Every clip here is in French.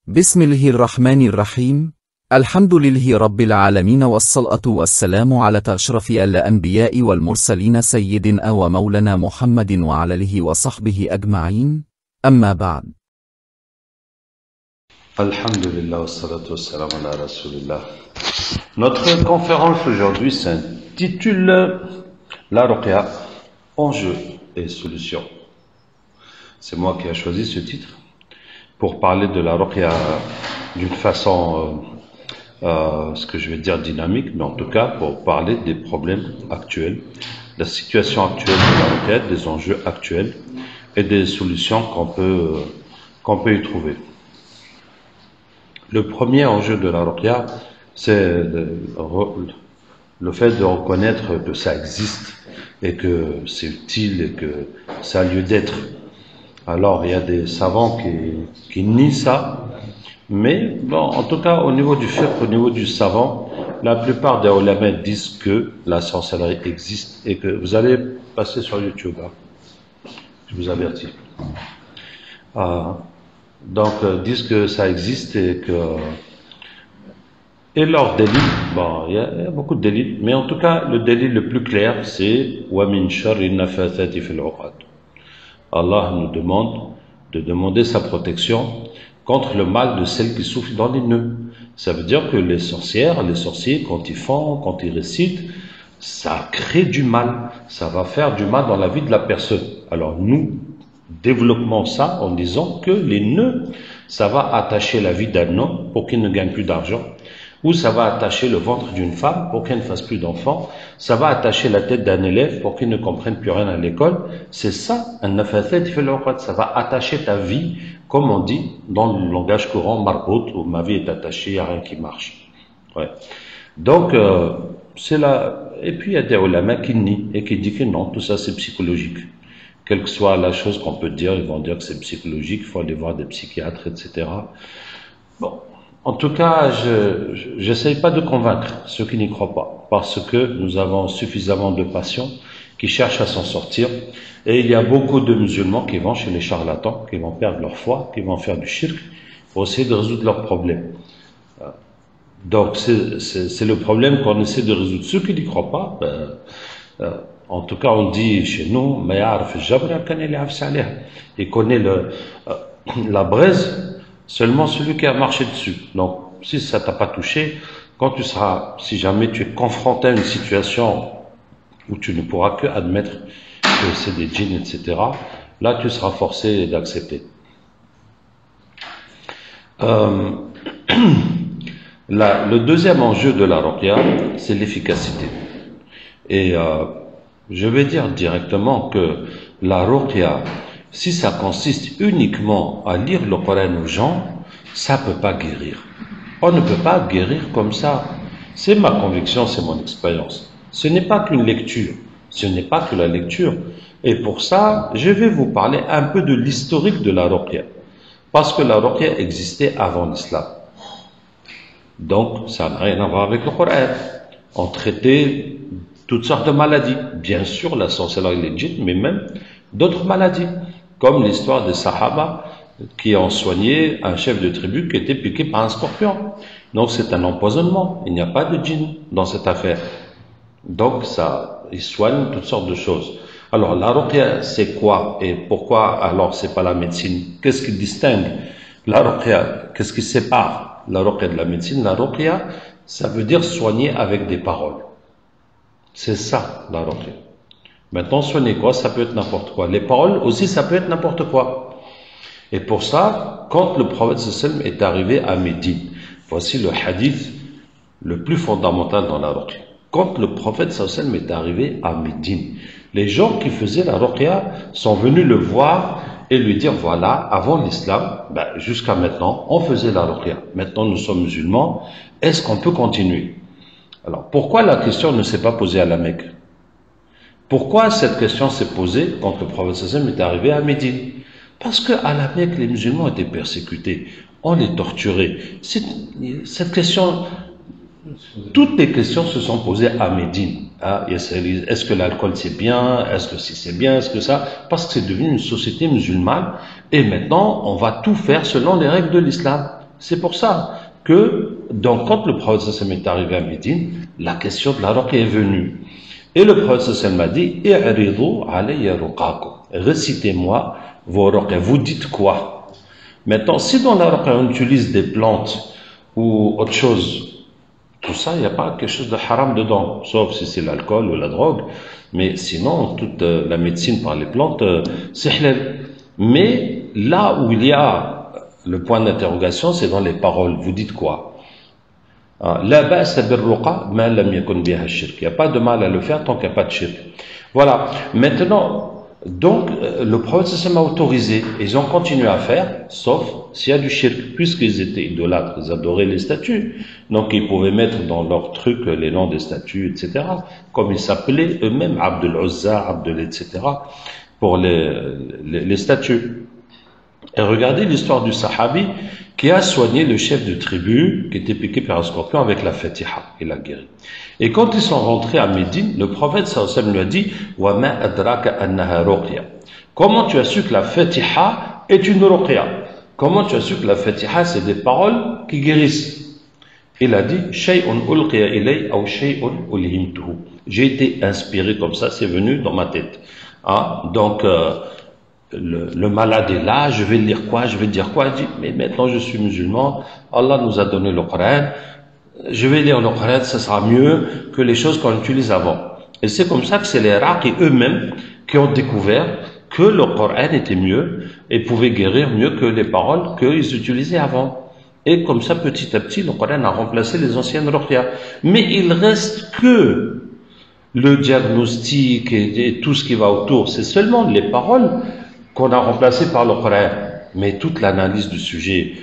بسم الله الرحمن الرحيم. الحمد لله رب العالمين، والصلاة والسلام على أشرف الأنبياء والمرسلين سيدنا ومولانا محمد وعلى آله وصحبه أجمعين. أما بعد. Alhamdulillah, wassalatu wassalam ala rasulillah. Notre conférence aujourd'hui s'intitule La Ruqya, enjeux et solutions. C'est moi qui ai choisi ce titre pour parler de la Ruqya d'une façon, ce que je vais dire dynamique, mais en tout cas pour parler des problèmes actuels, la situation actuelle de la Ruqya, des enjeux actuels et des solutions qu'on peut y trouver. Le premier enjeu de la Ruqya, c'est le fait de reconnaître que ça existe et que c'est utile et que ça a lieu d'être. Alors, il y a des savants qui nient ça, mais bon, en tout cas, au niveau du fiqh, au niveau du savant, la plupart des ulama disent que la sorcellerie existe et que vous allez passer sur YouTube, hein, je vous avertis. Donc, disent que ça existe et leur délit, bon, il y a beaucoup de délits, mais en tout cas, le délit le plus clair, c'est « Wa min sharri nafathati fil uqad ». Allah nous demande de demander sa protection contre le mal de celles qui souffrent dans les nœuds. Ça veut dire que les sorcières, les sorciers, quand ils récitent, ça crée du mal, ça va faire du mal dans la vie de la personne. Alors nous, développons ça en disant que les nœuds, ça va attacher la vie d'un homme pour qu'il ne gagne plus d'argent, ou ça va attacher le ventre d'une femme pour qu'elle ne fasse plus d'enfants, ça va attacher la tête d'un élève pour qu'il ne comprenne plus rien à l'école. C'est ça, un nafathat fi al-uqad, ça va attacher ta vie, comme on dit dans le langage courant, marbout, où ma vie est attachée, il n'y a rien qui marche. Ouais. Donc, c'est là. Et puis il y a des ulama qui nient et qui disent que non, tout ça c'est psychologique. Quelle que soit la chose qu'on peut dire, ils vont dire que c'est psychologique, il faut aller voir des psychiatres, etc. Bon, en tout cas, je n'essaye pas de convaincre ceux qui n'y croient pas, parce que nous avons suffisamment de patients qui cherchent à s'en sortir, et il y a beaucoup de musulmans qui vont chez les charlatans, qui vont perdre leur foi, qui vont faire du shirk, pour essayer de résoudre leurs problèmes. Donc, c'est le problème qu'on essaie de résoudre. Ceux qui n'y croient pas, en tout cas, on dit chez nous, il connaît la braise seulement celui qui a marché dessus. Donc, si ça t'a pas touché, si jamais tu es confronté à une situation où tu ne pourras que admettre que c'est des djinns, etc., là, tu seras forcé d'accepter. Le deuxième enjeu de la Ruqya, c'est l'efficacité. Et je vais dire directement que la Ruqya, si ça consiste uniquement à lire le Coran aux gens, ça ne peut pas guérir. On ne peut pas guérir comme ça. C'est ma conviction, c'est mon expérience. Ce n'est pas qu'une lecture, ce n'est pas que la lecture. Et pour ça, je vais vous parler un peu de l'historique de la Ruqya. Parce que la Ruqya existait avant l'islam. Donc, ça n'a rien à voir avec le Coran. On traitait toutes sortes de maladies. Bien sûr, la sorcellerie et les djinns, mais même d'autres maladies. Comme l'histoire des Sahaba qui ont soigné un chef de tribu qui était piqué par un scorpion. Donc, c'est un empoisonnement. Il n'y a pas de djinn dans cette affaire. Donc, ils soignent toutes sortes de choses. Alors, la Ruqya, c'est quoi? Et pourquoi alors c'est pas la médecine? Qu'est-ce qui distingue la Ruqya? Qu'est-ce qui sépare la Ruqya de la médecine? La Ruqya, ça veut dire soigner avec des paroles. C'est ça, la Ruqya. Maintenant, soigner quoi? Ça peut être n'importe quoi. Les paroles aussi, ça peut être n'importe quoi. Et pour ça, quand le prophète sallam est arrivé à Médine, voici le hadith le plus fondamental dans la Ruqya. Quand le prophète sallam est arrivé à Médine, les gens qui faisaient la Ruqya sont venus le voir et lui dire, voilà, avant l'islam, jusqu'à maintenant, on faisait la Ruqya. Maintenant, nous sommes musulmans. Est-ce qu'on peut continuer? Alors, pourquoi la question ne s'est pas posée à la Mecque? Pourquoi cette question s'est posée quand le prophète sallam est arrivé à Médine? Parce qu'à la Mecque, les musulmans étaient persécutés, on les torturait. Cette question, toutes les questions se sont posées à Médine. Est-ce que l'alcool c'est bien? Est-ce que si c'est bien? Est-ce que ça? Parce que c'est devenu une société musulmane et maintenant on va tout faire selon les règles de l'islam. C'est pour ça que, donc, quand le prophète sallam est arrivé à Médine, la question de la ruqya est venue. Et le prophète sallam a dit, i'ridu alayya ruqakum. Recitez-moi vos ruqya. Vous dites quoi? Maintenant, si dans la ruqya on utilise des plantes ou autre chose, tout ça, il n'y a pas quelque chose de haram dedans, sauf si c'est l'alcool ou la drogue. Mais sinon, toute la médecine par les plantes, c'est halal. Mais là où il y a le point d'interrogation, c'est dans les paroles. Vous dites quoi? La ba'sa bir-ruqa ma lam yakun biha shirk. Il n'y a pas de mal à le faire tant qu'il n'y a pas de shirk. Voilà. Maintenant, donc, le prophète a autorisé. Ils ont continué à faire, sauf s'il y a du shirk, puisqu'ils étaient idolâtres, ils adoraient les statues. Donc, ils pouvaient mettre dans leur truc les noms des statues, etc. Comme ils s'appelaient eux-mêmes, Abdul Uzza, Abdul, etc. pour les statues. Et regardez l'histoire du Sahabi qui a soigné le chef de tribu qui était piqué par un scorpion avec la Fatiha. Il l'a guéri. Et quand ils sont rentrés à Médine, le prophète sallallahu alayhi wa sallam lui a dit wa ma adraka annaha ruqya. Comment tu as su que la Fatiha est une ruqya? Comment tu as su que la Fatiha c'est des paroles qui guérissent? Il a dit shay'un ulqiya ilay aw shay'un ulhimtuhu. J'ai été inspiré comme ça, c'est venu dans ma tête. Donc le malade est là, je vais lire quoi, je vais dire quoi? Il dit, mais maintenant je suis musulman, Allah nous a donné le Coran, je vais lire le Coran, ça sera mieux que les choses qu'on utilise avant. Et c'est comme ça que c'est les Raqi eux-mêmes qui ont découvert que le Coran était mieux et pouvait guérir mieux que les paroles qu'ils utilisaient avant. Et comme ça, petit à petit, le Coran a remplacé les anciennes Ruqya. Mais il reste que le diagnostic et tout ce qui va autour, c'est seulement les paroles qu'on a remplacé par le Coran, mais toute l'analyse du sujet,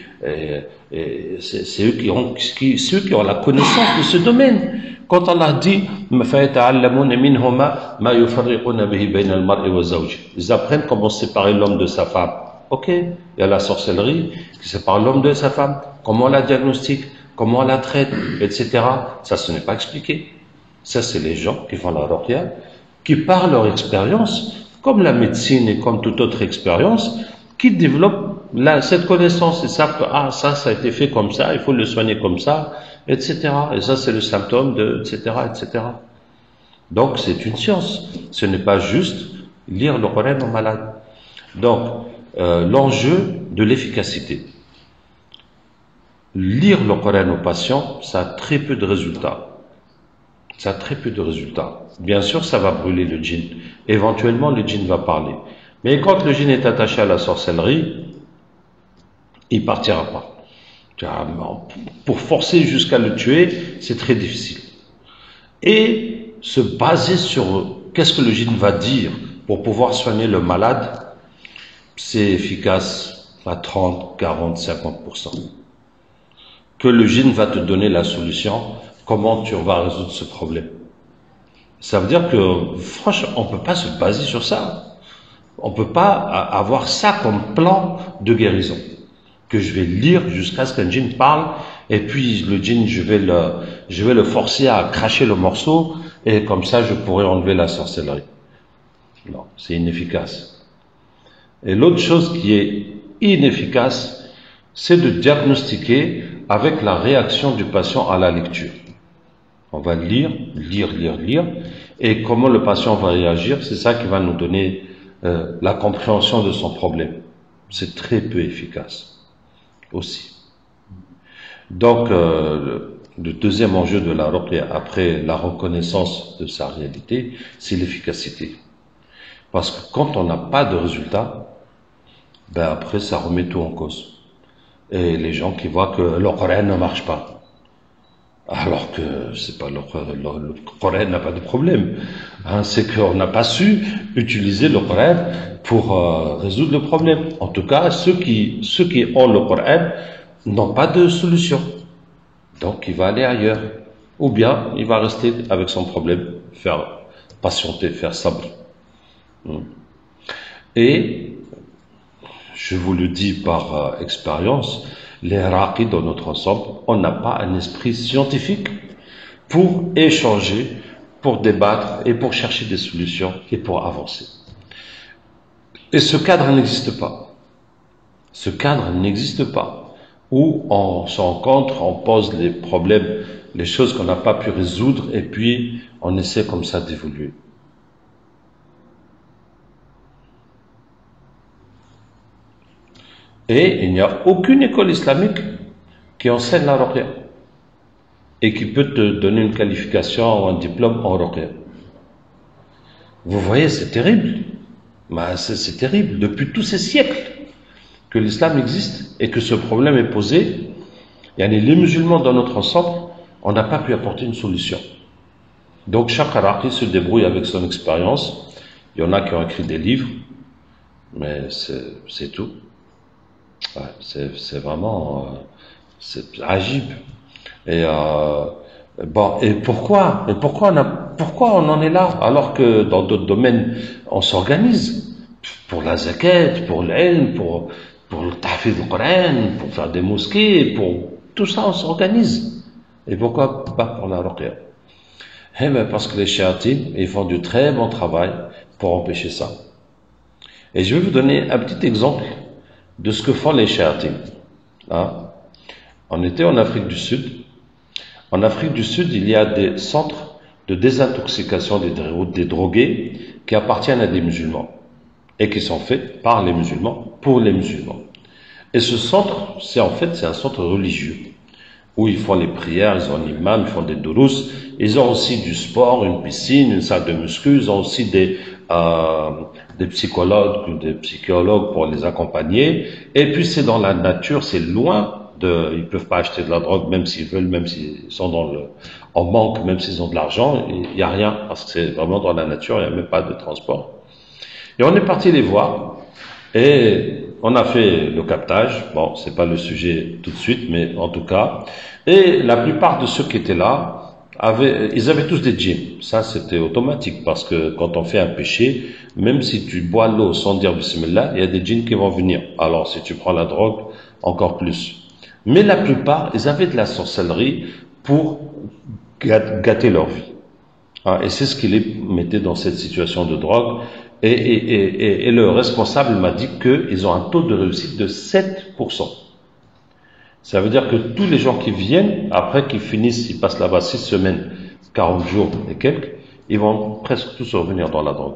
c'est eux qui ont la connaissance de ce domaine. Quand Allah dit ils apprennent comment séparer l'homme de sa femme. Ok, il y a la sorcellerie qui sépare l'homme de sa femme, comment on la diagnostique, comment on la traite, etc. Ça, ce n'est pas expliqué. Ça, c'est les gens qui font la ruqya, qui par leur expérience, comme la médecine et comme toute autre expérience, qui développent cette connaissance. Ils savent que ça a été fait comme ça, il faut le soigner comme ça, etc. Et ça, c'est le symptôme de, etc., etc. Donc, c'est une science. Ce n'est pas juste lire le Coran aux malades. Donc, l'enjeu de l'efficacité. Lire le Coran aux patients, ça a très peu de résultats. Ça a très peu de résultats. Bien sûr, ça va brûler le djinn. Éventuellement, le djinn va parler. Mais quand le djinn est attaché à la sorcellerie, il partira pas. Pour forcer jusqu'à le tuer, c'est très difficile. Et se baser sur qu'est-ce que le djinn va dire pour pouvoir soigner le malade, c'est efficace à 30, 40, 50%. Que le djinn va te donner la solution, comment tu vas résoudre ce problème. Ça veut dire que, franchement, on ne peut pas se baser sur ça. On ne peut pas avoir ça comme plan de guérison. Que je vais lire jusqu'à ce qu'un djinn parle, et puis le djinn, je vais le forcer à cracher le morceau, et comme ça, je pourrai enlever la sorcellerie. Non, c'est inefficace. Et l'autre chose qui est inefficace, c'est de diagnostiquer avec la réaction du patient à la lecture. On va lire, et comment le patient va réagir, c'est ça qui va nous donner la compréhension de son problème. C'est très peu efficace aussi. Donc, le deuxième enjeu de la ruqya, après la reconnaissance de sa réalité, c'est l'efficacité. Parce que quand on n'a pas de résultat, ben après ça remet tout en cause. Et les gens qui voient que le Coran ne marche pas. Alors que c'est pas le Coran n'a pas de problème. C'est qu'on n'a pas su utiliser le Coran pour résoudre le problème. En tout cas, ceux qui ont le Coran n'ont pas de solution. Donc il va aller ailleurs. Ou bien il va rester avec son problème, faire patienter, faire sabr. Et je vous le dis par expérience, les Raqi dans notre ensemble, on n'a pas un esprit scientifique pour échanger, pour débattre et pour chercher des solutions et pour avancer. Et ce cadre n'existe pas. Ce cadre n'existe pas. où on se rencontre, on pose les problèmes, les choses qu'on n'a pas pu résoudre, et puis on essaie comme ça d'évoluer. Et il n'y a aucune école islamique qui enseigne la ruqya et qui peut te donner une qualification ou un diplôme en ruqya. Vous voyez, c'est terrible. C'est terrible. Depuis tous ces siècles que l'islam existe et que ce problème est posé, les musulmans dans notre ensemble, on n'a pas pu apporter une solution. Donc chaque Iraqi se débrouille avec son expérience. Il y en a qui ont écrit des livres, mais c'est tout. Ouais, c'est vraiment c'est agib. Et pourquoi on en est là alors que dans d'autres domaines on s'organise pour la zakat, pour l'ilm, pour le tahfidh du Coran, pour faire des mosquées, pour tout ça on s'organise. Et pourquoi pas pour la ruqya? Eh bien parce que les chéatines, ils font du très bon travail pour empêcher ça. Et je vais vous donner un petit exemple de ce que font les chéatines. On était en Afrique du Sud. En Afrique du Sud, il y a des centres de désintoxication des drogués qui appartiennent à des musulmans et qui sont faits par les musulmans pour les musulmans. Et ce centre, c'est un centre religieux où ils font les prières, ils ont un imam, ils font des durus, ils ont aussi du sport, une piscine, une salle de muscu, ils ont aussi des psychologues pour les accompagner. Et puis c'est dans la nature, c'est loin ils peuvent pas acheter de la drogue même s'ils veulent, même s'ils sont en manque, même s'ils ont de l'argent, il n'y a rien parce que c'est vraiment dans la nature, il n'y a même pas de transport. Et on est parti les voir et on a fait le captage. Bon, c'est pas le sujet tout de suite, mais en tout cas. Et la plupart de ceux qui étaient là ils avaient tous des djinns. Ça, c'était automatique parce que quand on fait un péché, même si tu bois l'eau sans dire bismillah, il y a des djinns qui vont venir. Alors, si tu prends la drogue, encore plus. Mais la plupart, ils avaient de la sorcellerie pour gâter leur vie. Et c'est ce qui les mettait dans cette situation de drogue. Et le responsable m'a dit qu'ils ont un taux de réussite de 7%. Ça veut dire que tous les gens qui viennent, après qu'ils finissent, ils passent là-bas 6 semaines, 40 jours et quelques, ils vont presque tous revenir dans la drogue.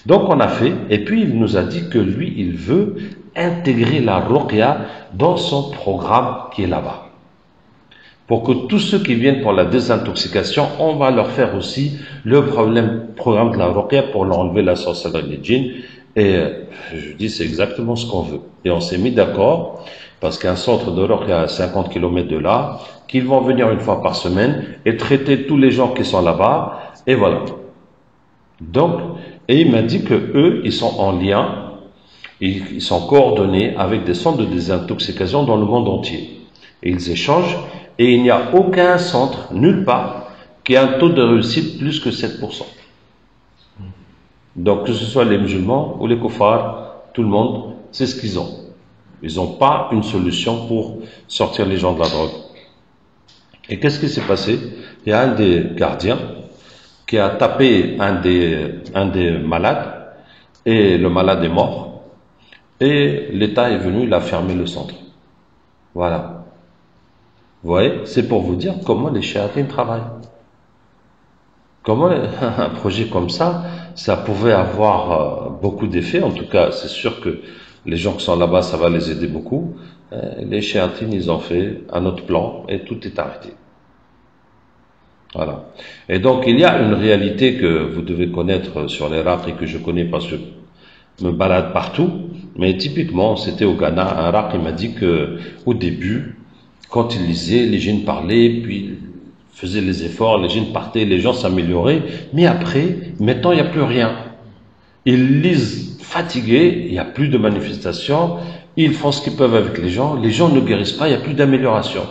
Donc on a fait, et puis il nous a dit que lui, il veut intégrer la ruqya dans son programme qui est là-bas. Pour que tous ceux qui viennent pour la désintoxication, on va leur faire aussi le programme de la ruqya pour leur enlever la sorcellerie des djinns. Et je dis, c'est exactement ce qu'on veut. Et on s'est mis d'accord, parce qu'un centre de ruqya à 50 km de là, qu'ils vont venir une fois par semaine et traiter tous les gens qui sont là-bas, et voilà. Donc, et il m'a dit que eux, ils sont en lien, ils sont coordonnés avec des centres de désintoxication dans le monde entier. Et ils échangent, et il n'y a aucun centre, nulle part, qui a un taux de réussite plus que 7%. Donc, que ce soit les musulmans ou les koufars, tout le monde, c'est ce qu'ils ont. Ils n'ont pas une solution pour sortir les gens de la drogue. Et qu'est-ce qui s'est passé? Il y a un des gardiens qui a tapé un des malades, et le malade est mort, et l'État est venu, il a fermé le centre. Voilà. Vous voyez, c'est pour vous dire comment les chéatines travaillent. Comment un projet comme ça pouvait avoir beaucoup d'effets. En tout cas, c'est sûr que les gens qui sont là-bas, ça va les aider beaucoup. Les chéatines, ils ont fait un autre plan, et tout est arrêté. Voilà. Et donc, il y a une réalité que vous devez connaître sur l'Irak et que je connais parce que je me balade partout. Mais typiquement, c'était au Ghana, un Irak, il m'a dit que au début, quand il lisait, les djinns parlaient, puis faisaient les efforts, les djinns partaient, les gens s'amélioraient. Mais après, maintenant, il n'y a plus rien. Ils lisent fatigués, il n'y a plus de manifestations, ils font ce qu'ils peuvent avec les gens ne guérissent pas, il n'y a plus d'amélioration.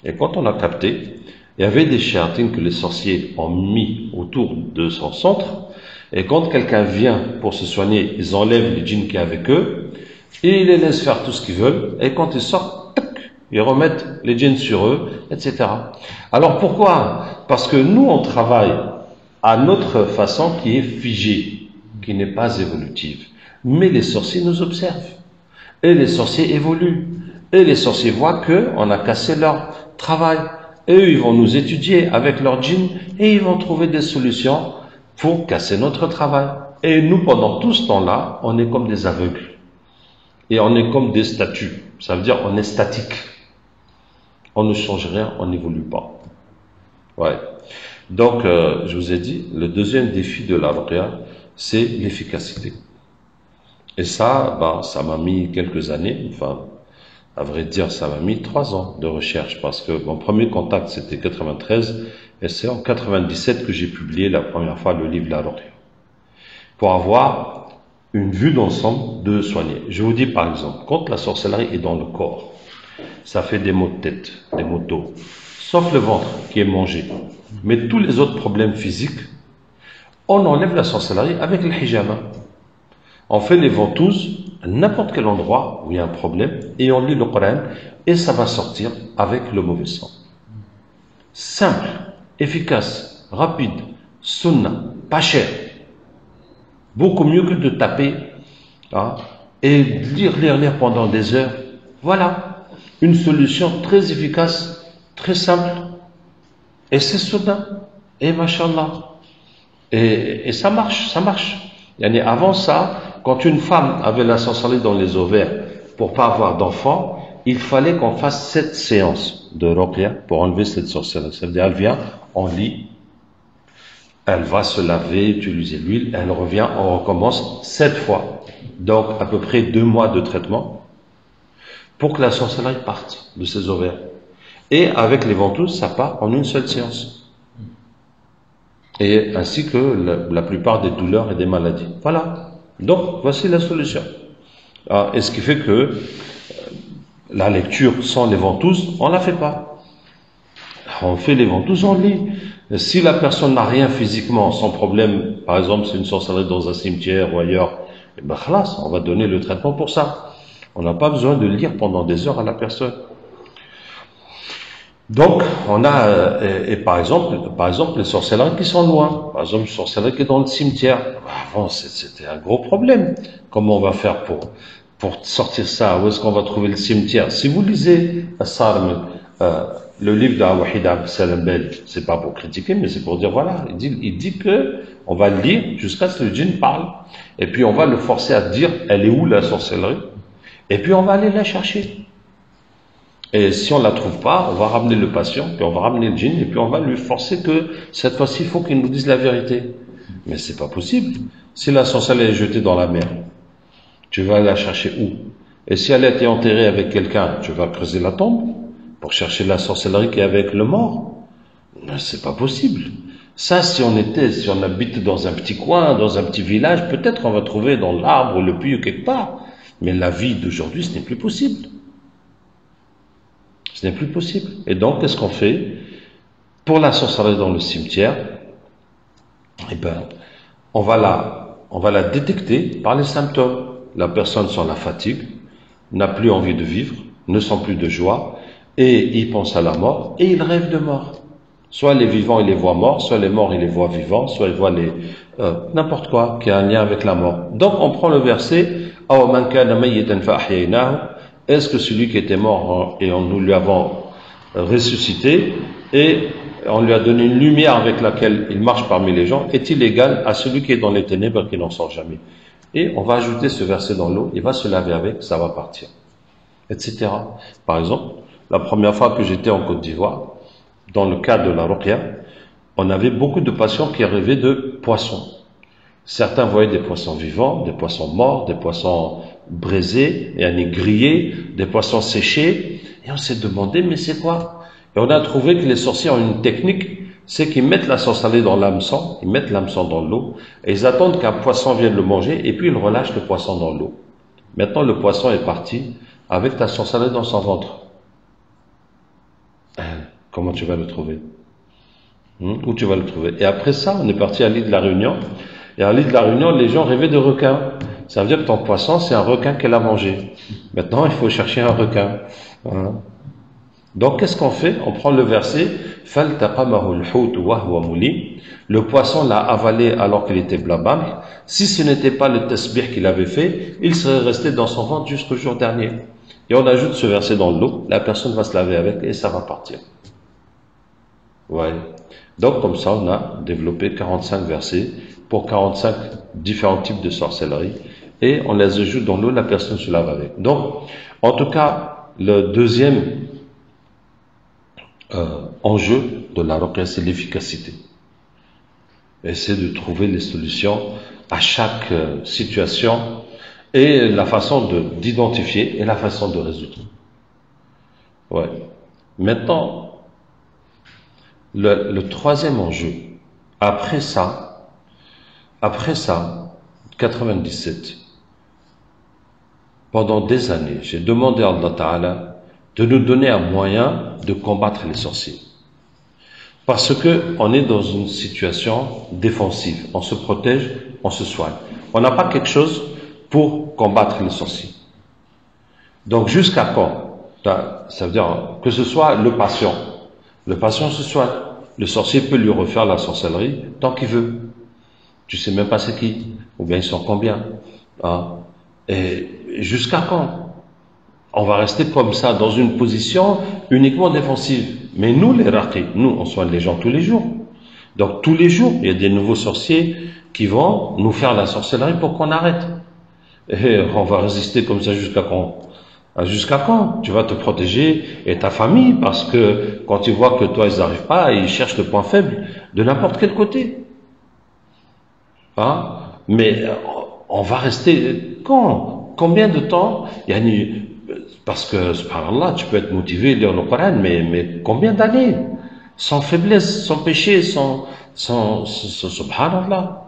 Et quand on a capté, il y avait des chéatines que les sorciers ont mis autour de son centre, et quand quelqu'un vient pour se soigner, ils enlèvent les djinns qui est avec eux, et ils les laissent faire tout ce qu'ils veulent, et quand ils sortent, ils remettent les djinns sur eux, etc. Alors pourquoi? Parce que nous, on travaille à notre façon qui est figée, qui n'est pas évolutive. Mais les sorciers nous observent. Et les sorciers évoluent. Et les sorciers voient qu'on a cassé leur travail. Et eux, ils vont nous étudier avec leur djinn et ils vont trouver des solutions pour casser notre travail. Et nous, pendant tout ce temps-là, on est comme des aveugles. Et on est comme des statues. Ça veut dire on est statique. On ne change rien, on n'évolue pas. Ouais. Donc, je vous ai dit, le deuxième défi de la ruqya, c'est l'efficacité. Et ça, ça m'a mis quelques années, enfin, à vrai dire, ça m'a mis 3 ans de recherche, parce que mon premier contact, c'était 93, et c'est en 97 que j'ai publié la première fois le livre La Ruqya, pour avoir une vue d'ensemble de soigner. Je vous dis par exemple, quand la sorcellerie est dans le corps, ça fait des maux de tête, des maux de dos, sauf le ventre qui est mangé. Mais tous les autres problèmes physiques, on enlève la sorcellerie avec le hijama. On fait les ventouses à n'importe quel endroit où il y a un problème et on lit le Coran et ça va sortir avec le mauvais sang. Simple, efficace, rapide, sunna, pas cher. Beaucoup mieux que de taper et lire pendant des heures. Voilà, une solution très efficace, très simple. Et c'est sunna. Et mashallah. Et ça marche, ça marche. Avant ça, quand une femme avait la sorcellerie dans les ovaires pour pas avoir d'enfant, il fallait qu'on fasse 7 séances de ruqya pour enlever cette sorcellerie. C'est-à-dire, elle vient, on lit, elle va se laver, utiliser l'huile, elle revient, on recommence 7 fois. Donc, à peu près 2 mois de traitement pour que la sorcellerie parte de ses ovaires. Et avec les ventouses, ça part en une seule séance. Et ainsi que la plupart des douleurs et des maladies. Voilà. Donc, voici la solution. Et ce qui fait que la lecture sans les ventouses, on ne la fait pas. On fait les ventouses, on lit. Si la personne n'a rien physiquement, sans problème, par exemple, c'est une sorcellerie dans un cimetière ou ailleurs, eh ben, khalas, on va donner le traitement pour ça. On n'a pas besoin de lire pendant des heures à la personne. Donc, on a, et par exemple, les sorcelleries qui sont loin. Par exemple, une sorcellerie qui est dans le cimetière. Avant, c'était un gros problème. Comment on va faire pour sortir ça? Où est-ce qu'on va trouver le cimetière? Si vous lisez le livre d'Awahid Abdel Bel, c'est pas pour critiquer, mais c'est pour dire, voilà, il dit que on va le lire jusqu'à ce que le djinn parle. Et puis, on va le forcer à dire, elle est où la sorcellerie? Et puis, on va aller la chercher. Et si on ne la trouve pas, on va ramener le patient, puis on va ramener le djinn, et puis on va lui forcer que cette fois-ci, il faut qu'il nous dise la vérité. Mais c'est pas possible. Si la sorcellerie est jetée dans la mer, tu vas la chercher où? Et si elle a été enterrée avec quelqu'un, tu vas creuser la tombe pour chercher la sorcellerie qui est avec le mort? Mais c'est pas possible. Ça, si on habite dans un petit coin, dans un petit village, peut-être qu'on va trouver dans l'arbre, le puits ou quelque part. Mais la vie d'aujourd'hui, ce n'est plus possible. Ce n'est plus possible. Et donc, qu'est-ce qu'on fait? Pour la sorcellerie dans le cimetière, eh ben, on va la détecter par les symptômes. La personne sent la fatigue, n'a plus envie de vivre, ne sent plus de joie, et il pense à la mort, et il rêve de mort. Soit les vivants, il les voit morts, soit les morts, il les voit vivants, soit il voit n'importe quoi qui a un lien avec la mort. Donc, on prend le verset, est-ce que celui qui était mort et nous lui avons ressuscité et on lui a donné une lumière avec laquelle il marche parmi les gens, est-il égal à celui qui est dans les ténèbres et qui n'en sort jamais? Et on va ajouter ce verset dans l'eau, il va se laver avec, ça va partir, etc. Par exemple, la première fois que j'étais en Côte d'Ivoire, dans le cadre de la ruqya, on avait beaucoup de patients qui rêvaient de poissons. Certains voyaient des poissons vivants, des poissons morts, des poissons braisés, et grillés, des poissons séchés. Et on s'est demandé, mais c'est quoi? Et on a trouvé que les sorciers ont une technique, c'est qu'ils mettent la sorcellerie dans l'hameçon, ils mettent l'hameçon dans l'eau, et ils attendent qu'un poisson vienne le manger, et puis ils relâchent le poisson dans l'eau. Maintenant, le poisson est parti avec ta sorcellerie dans son ventre. Comment tu vas le trouver? Où tu vas le trouver? Et après ça, on est parti à l'île de la Réunion. Et à l'île de la Réunion, les gens rêvaient de requins. Ça veut dire que ton poisson, c'est un requin qu'elle a mangé. Maintenant, il faut chercher un requin. Voilà. Donc, qu'est-ce qu'on fait? On prend le verset, le poisson l'a avalé alors qu'il était blabam. Si ce n'était pas le tasbih qu'il avait fait, il serait resté dans son ventre jusqu'au jour dernier. et on ajoute ce verset dans l'eau, la personne va se laver avec et ça va partir. Ouais. Donc comme ça, on a développé 45 versets pour 45 différents types de sorcellerie et on les ajoute dans l'eau, la personne se lave avec. Donc, en tout cas, le deuxième enjeu de la ruqya, c'est l'efficacité. Essayer de trouver les solutions à chaque situation et la façon d'identifier et la façon de résoudre. Ouais. Maintenant, le troisième enjeu, après ça, 97, pendant des années, j'ai demandé à Allah Ta'ala de nous donner un moyen de combattre les sorciers. Parce que on est dans une situation défensive. On se protège, on se soigne. On n'a pas quelque chose pour combattre les sorciers. Donc jusqu'à quand? Ça veut dire que ce soit le patient. Le patient se soigne. Le sorcier peut lui refaire la sorcellerie tant qu'il veut. Tu sais même pas c'est qui, ou bien ils sont combien. Hein? Et jusqu'à quand? On va rester comme ça, dans une position uniquement défensive. Mais nous, les raqis, nous, on soigne les gens tous les jours. Donc, tous les jours, il y a des nouveaux sorciers qui vont nous faire la sorcellerie pour qu'on arrête. Et on va résister comme ça jusqu'à quand? Jusqu'à quand? Tu vas te protéger et ta famille, parce que quand ils voient que toi, ils n'arrivent pas, ils cherchent le point faible de n'importe quel côté. Hein? Mais on va rester quand? Combien de temps? Parce que, subhanallah, tu peux être motivé, lire le Coran, mais combien d'années? Sans faiblesse, sans péché, sans subhanallah.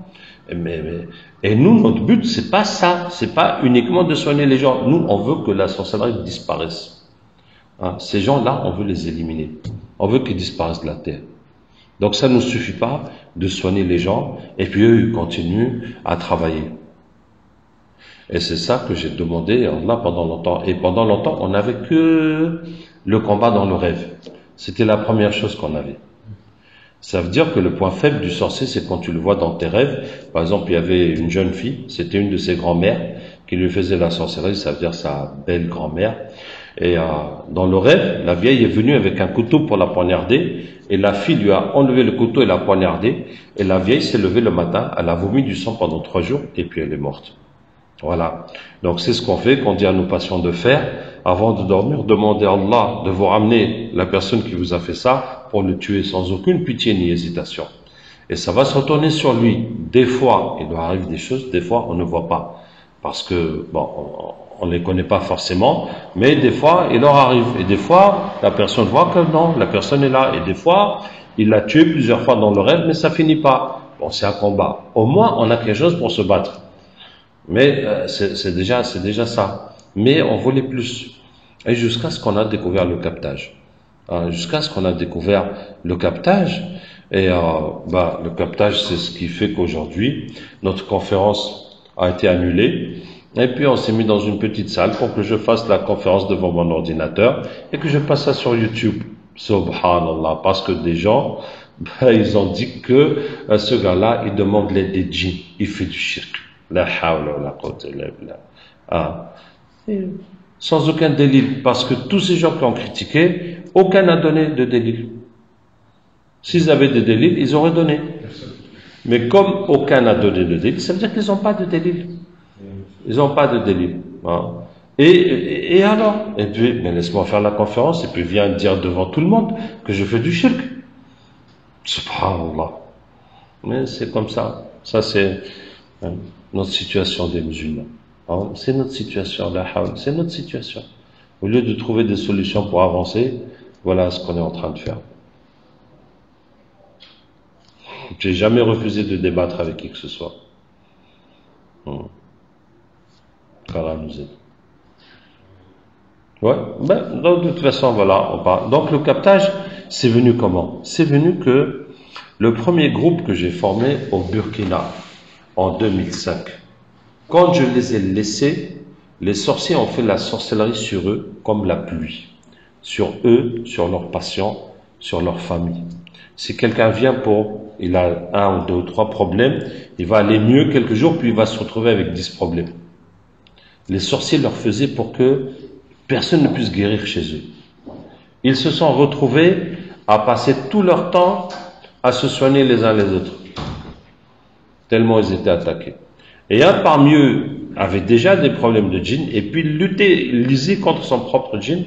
Et nous, notre but, c'est pas ça. C'est pas uniquement de soigner les gens. Nous, on veut que la sorcellerie disparaisse. Hein? Ces gens-là, on veut les éliminer. On veut qu'ils disparaissent de la terre. Donc ça ne nous suffit pas de soigner les gens, et puis eux, ils continuent à travailler. Et c'est ça que j'ai demandé à Allah pendant longtemps. Et pendant longtemps, on n'avait que le combat dans le rêve. C'était la première chose qu'on avait. Ça veut dire que le point faible du sorcier, c'est quand tu le vois dans tes rêves. Par exemple, il y avait une jeune fille, c'était une de ses grand-mères qui lui faisait la sorcellerie, ça veut dire sa belle grand-mère. Et dans le rêve, la vieille est venue avec un couteau pour la poignarder, et la fille lui a enlevé le couteau et l'a poignardé, et la vieille s'est levée le matin, elle a vomi du sang pendant 3 jours, et puis elle est morte. Voilà. Donc c'est ce qu'on fait, qu'on dit à nos patients de faire. Avant de dormir, demandez à Allah de vous ramener la personne qui vous a fait ça pour le tuer sans aucune pitié ni hésitation. Et ça va se retourner sur lui. Des fois, il doit arriver des choses, des fois on ne voit pas. Parce que, bon, on ne les connaît pas forcément, mais des fois, il leur arrive. Et des fois, la personne voit que non, la personne est là. Et des fois, il l'a tué plusieurs fois dans le rêve, mais ça finit pas. Bon, c'est un combat. Au moins, on a quelque chose pour se battre. Mais c'est déjà ça. Mais on voulait plus. Et jusqu'à ce qu'on a découvert le captage. Jusqu'à ce qu'on a découvert le captage. Et le captage, c'est ce qui fait qu'aujourd'hui, notre conférence a été annulée. Et puis on s'est mis dans une petite salle pour que je fasse la conférence devant mon ordinateur et que je passe ça sur YouTube. Subhanallah. Parce que des gens, ils ont dit que ce gars-là, il demande l'aide des djinns. Il fait du shirk. La hawla wa la quwwata illa billah. Sans aucun délil, parce que tous ces gens qui ont critiqué, aucun n'a donné de délil. S'ils avaient des délils, ils auraient donné. Mais comme aucun n'a donné de délil, ça veut dire qu'ils n'ont pas de délil. Ils n'ont pas de délil. Hein. Et alors? Et puis, laisse-moi faire la conférence, et puis viens dire devant tout le monde que je fais du shirk. Subhanallah. Mais c'est comme ça. Ça, c'est notre situation des musulmans. Hein. C'est notre situation, c'est notre situation. Au lieu de trouver des solutions pour avancer, voilà ce qu'on est en train de faire. J'ai jamais refusé de débattre avec qui que ce soit. qu'Allah nous aide. Ouais, de toute façon, voilà, on parle. Donc le captage, c'est venu comment? C'est venu que le premier groupe que j'ai formé au Burkina en 2005, quand je les ai laissés, les sorciers ont fait la sorcellerie sur eux comme la pluie. Sur eux, sur leurs patients, sur leur famille. Si quelqu'un vient il a 1 ou 2 ou 3 problèmes, il va aller mieux quelques jours, puis il va se retrouver avec 10 problèmes. Les sorciers leur faisaient pour que personne ne puisse guérir chez eux. Ils se sont retrouvés à passer tout leur temps à se soigner les uns les autres, tellement ils étaient attaqués. Et un parmi eux avait déjà des problèmes de djinn, et puis il lisait contre son propre djinn,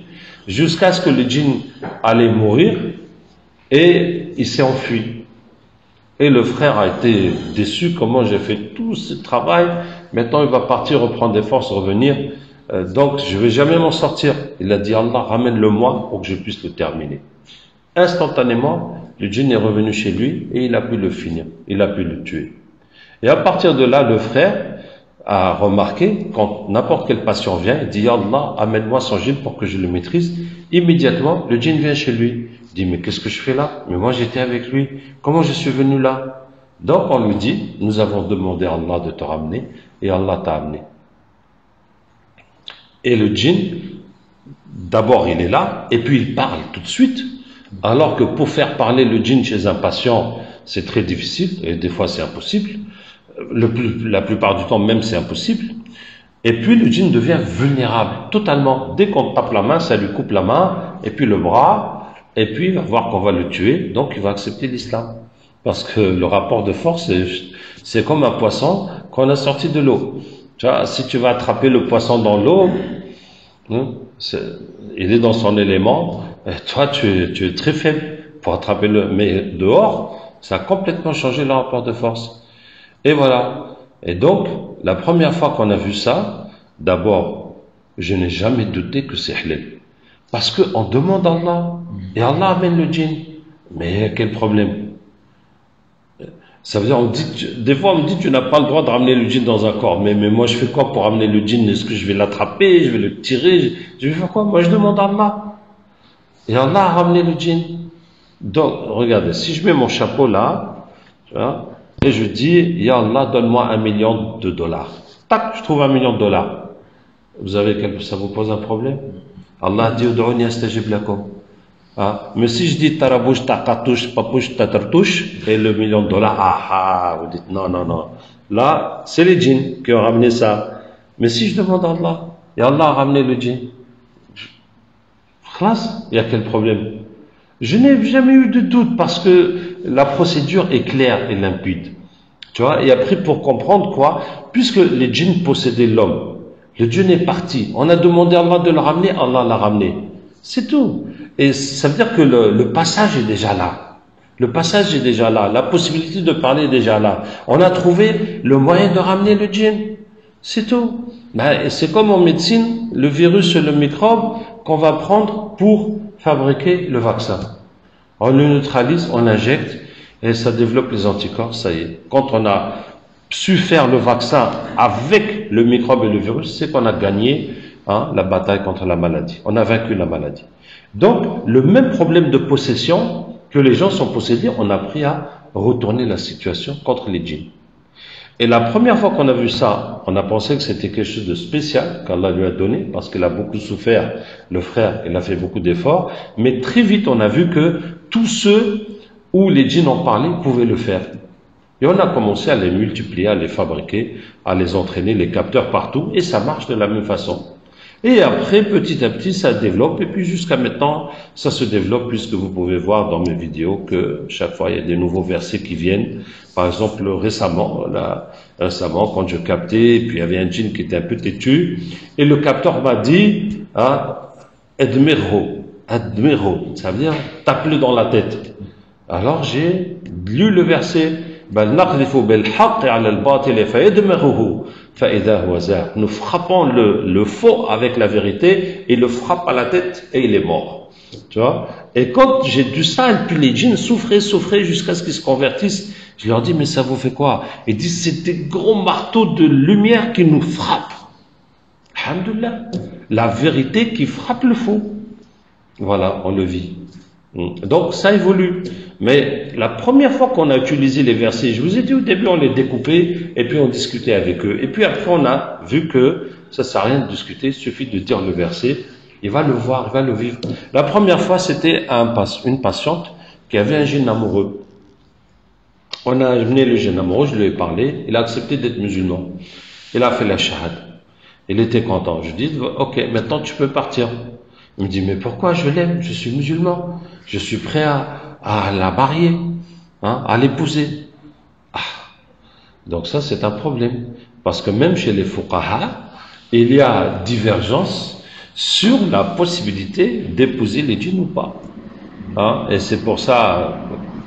jusqu'à ce que le djinn allait mourir, et il s'est enfui. Et le frère a été déçu, comment j'ai fait tout ce travail, maintenant il va partir, reprendre des forces, revenir, donc je ne vais jamais m'en sortir. Il a dit, Allah, ramène-le-moi pour que je puisse le terminer. Instantanément, le djinn est revenu chez lui et il a pu le finir, il a pu le tuer. Et à partir de là, le frère a remarqué, quand n'importe quel patient vient, il dit, Allah, amène-moi son djinn pour que je le maîtrise. Immédiatement, le djinn vient chez lui. Il dit, mais qu'est-ce que je fais là? Mais moi j'étais avec lui. Comment je suis venu là? Donc on lui dit, nous avons demandé à Allah de te ramener et Allah t'a amené. Et le djinn, d'abord il est là et puis il parle tout de suite. Alors que pour faire parler le djinn chez un patient, c'est très difficile et des fois c'est impossible. La plupart du temps même c'est impossible. Et puis le djinn devient vulnérable totalement. Dès qu'on tape la main, ça lui coupe la main et puis le bras. Et puis il va voir qu'on va le tuer, donc il va accepter l'islam. Parce que le rapport de force, c'est comme un poisson qu'on a sorti de l'eau. Tu vois, si tu vas attraper le poisson dans l'eau, il est dans son élément, et toi tu es très faible pour attraper le. Mais dehors, ça a complètement changé le rapport de force. Et voilà. Et donc, la première fois qu'on a vu ça, d'abord, je n'ai jamais douté que c'est halal. Parce qu'on demande à Allah, et Allah amène le djinn. Mais quel problème? Ça veut dire, des fois on me dit, tu n'as pas le droit de ramener le djinn dans un corps. Mais moi je fais quoi pour ramener le djinn? Est-ce que je vais l'attraper? Je vais le tirer? Je vais faire quoi? Moi je demande à Allah. Et Allah a ramené le djinn. Donc, regardez, si je mets mon chapeau là, tu vois, et je dis, Ya Allah, donne-moi $1 million. Tac, je trouve $1 million. Vous avez ça vous pose un problème? Allah dit, Ud'ouni astajib lakum. Mais si je dis tarabouche, takatouche, papouche, tatartouche, et le $1 million, vous dites non, non, non. Là, c'est les djinns qui ont ramené ça. Mais si je demande à Allah, et Allah a ramené le djinn, il y a quel problème? Je n'ai jamais eu de doute parce que la procédure est claire et limpide. Tu vois, et après pour comprendre quoi, puisque les djinns possédaient l'homme, le djinn est parti, on a demandé à Allah de le ramener, Allah l'a ramené. C'est tout. Et ça veut dire que le passage est déjà là. Le passage est déjà là. La possibilité de parler est déjà là. On a trouvé le moyen de ramener le djinn. C'est tout. C'est comme en médecine, le virus et le microbe qu'on va prendre pour fabriquer le vaccin. On le neutralise, on l'injecte et ça développe les anticorps, ça y est. Quand on a su faire le vaccin avec le microbe et le virus, c'est qu'on a gagné la bataille contre la maladie. On a vaincu la maladie. Donc, le même problème de possession que les gens sont possédés, on a appris à retourner la situation contre les djinns. Et la première fois qu'on a vu ça, on a pensé que c'était quelque chose de spécial qu'Allah lui a donné, parce qu'il a beaucoup souffert, le frère, il a fait beaucoup d'efforts, mais très vite on a vu que tous ceux où les djinns ont parlé pouvaient le faire. Et on a commencé à les multiplier, à les fabriquer, à les entraîner, les capteurs partout, et ça marche de la même façon. Et après, petit à petit, ça développe, et puis jusqu'à maintenant, ça se développe, puisque vous pouvez voir dans mes vidéos que chaque fois, il y a des nouveaux versets qui viennent. Par exemple, récemment, quand je captais, et puis il y avait un djinn qui était un peu têtu, et le capteur m'a dit, Admirho, ça veut dire, tape-le dans la tête. Alors j'ai lu le verset, nous frappons le faux avec la vérité, et le frappe à la tête et il est mort. Tu vois? Et quand j'ai dû ça, et puis les djinns souffraient jusqu'à ce qu'ils se convertissent, je leur dis, mais ça vous fait quoi? Ils disent, c'est des gros marteaux de lumière qui nous frappent. Alhamdulillah. La vérité qui frappe le faux. Voilà, on le vit. Donc ça évolue. Mais la première fois qu'on a utilisé les versets, je vous ai dit au début, on les découpait et puis on discutait avec eux. Et puis après, on a vu que ça ne sert à rien de discuter, il suffit de dire le verset, il va le voir, il va le vivre. La première fois, c'était une patiente qui avait un djinn amoureux. On a amené le djinn amoureux, je lui ai parlé, il a accepté d'être musulman. Il a fait la shahada. Il était content. Je dis, ok, maintenant tu peux partir. Il me dit, mais pourquoi je l'aime? Je suis musulman. Je suis prêt à la marier, hein, à l'épouser. Ah. Donc ça, c'est un problème. Parce que même chez les fuqaha, il y a divergence sur la possibilité d'épouser les djinns ou pas. Hein? Et c'est pour ça,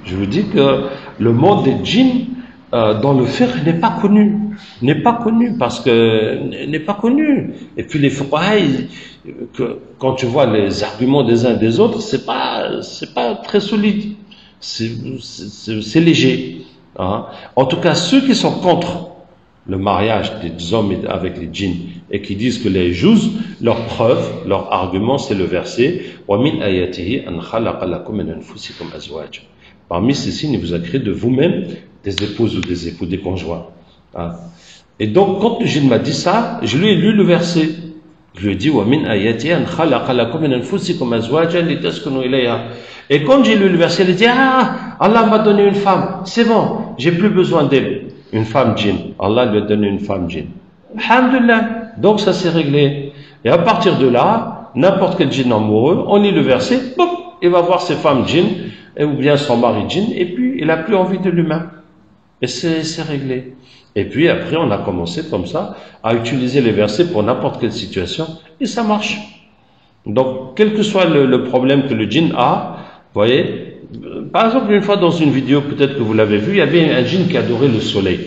je vous dis que le monde des djinns, dans le fiqh, n'est pas connu. N'est pas connu parce que n'est pas connu. Et puis les fuqaha, quand tu vois les arguments des uns et des autres, c'est pas très solide. C'est léger. Hein? En tout cas, ceux qui sont contre le mariage des hommes avec les djinns et qui disent que les juz, leur preuve, leur argument, c'est le verset وَمِنْ آيَاتِهِ أَنْ خَلَقَ لَكُم مِنْ أَنفُسِكُمْ أَزْوَاجًا. Parmi ces signes, il vous a créé de vous-même des épouses ou des époux, des conjoints. Hein? Et donc, quand le djinn m'a dit ça, je lui ai lu le verset. Je lui ai dit وَمِنْ آيَاتِهِ أَنْ خَلَقَ لَكُم مِنْ أَنفُسِكُمْ أَزْوَاجًا لِتَسْكُنُوا إِلَيْهَا. Et quand j'ai lu le verset, il a dit ah, Allah m'a donné une femme, c'est bon, j'ai plus besoin d'elle. Une femme djinn. Allah lui a donné une femme djinn. Alhamdulillah. Donc ça s'est réglé. Et à partir de là, n'importe quel djinn amoureux, on lit le verset, boum, il va voir ses femmes djinn, ou bien son mari djinn, et puis il n'a plus envie de l'humain. Et c'est réglé. Et puis après, on a commencé comme ça à utiliser les versets pour n'importe quelle situation, et ça marche. Donc, quel que soit le problème que le djinn a, vous voyez, par exemple, une fois dans une vidéo, peut-être que vous l'avez vu, il y avait un djinn qui adorait le soleil.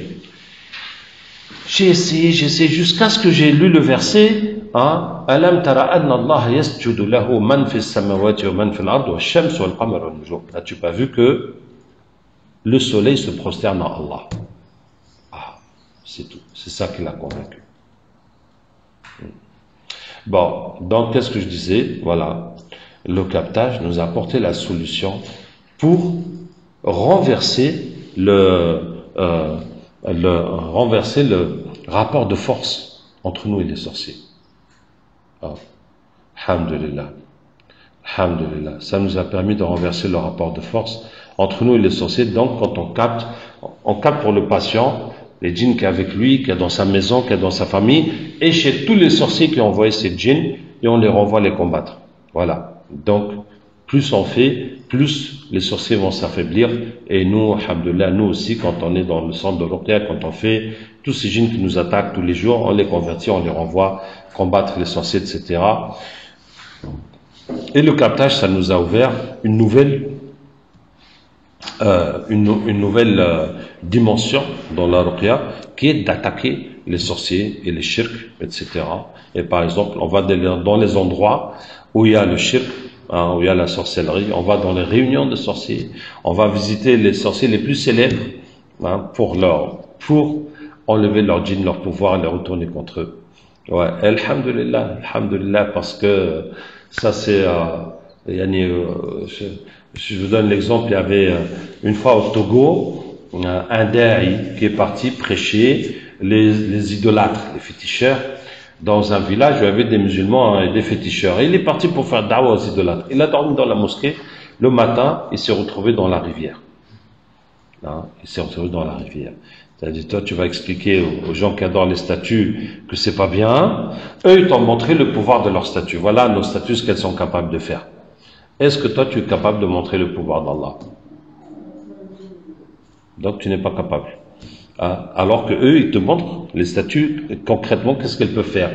J'ai essayé jusqu'à ce que j'ai lu le verset, hein, Alam tara anna Allah yasjudu lahu man fis samawati wa man fil ard wa shams wal qamar wal nujum. N'as-tu pas vu que le soleil se prosterne à Allah? Ah, c'est tout. C'est ça qui l'a convaincu. Bon, donc qu'est-ce que je disais? Voilà. Le captage nous a apporté la solution pour renverser le rapport de force entre nous et les sorciers. Oh. Alhamdulillah. Alhamdulillah. Ça nous a permis de renverser le rapport de force entre nous et les sorciers. Donc, quand on capte pour le patient, les djinns qui est avec lui, qui est dans sa maison, qui est dans sa famille, et chez tous les sorciers qui ont envoyé ces djinns, et on les renvoie les combattre. Voilà. Donc, plus on fait, plus les sorciers vont s'affaiblir. Et nous, alhamdoulilah, nous aussi, quand on est dans le centre de Ruqya, quand on fait tous ces djinns qui nous attaquent tous les jours, on les convertit, on les renvoie combattre les sorciers, etc. Et le captage, ça nous a ouvert une nouvelle dimension dans la Ruqya, qui est d'attaquer les sorciers et les shirks, etc. Et par exemple, on va dans les endroits où il y a le shirk, hein, où il y a la sorcellerie, on va dans les réunions de sorciers, on va visiter les sorciers les plus célèbres, hein, pour enlever leur djinn, leur pouvoir, et les retourner contre eux. Ouais, alhamdulillah, alhamdulillah, parce que ça c'est, je vous donne l'exemple, il y avait une fois au Togo, un da'i qui est parti prêcher les idolâtres, les féticheurs, dans un village où il y avait des musulmans et des féticheurs. Et il est parti pour faire da'wa aux idolâtres. Il a dormi dans la mosquée. Le matin, il s'est retrouvé dans la rivière. Hein, il s'est retrouvé dans la rivière. C'est-à-dire, toi, tu vas expliquer aux gens qui adorent les statues que c'est pas bien. Eux, ils t'ont montré le pouvoir de leurs statues. Voilà nos statues, ce qu'elles sont capables de faire. Est-ce que toi, tu es capable de montrer le pouvoir d'Allah? Donc, tu n'es pas capable. Hein? Alors que eux, ils te montrent les statues, concrètement, qu'est-ce qu'elles peuvent faire.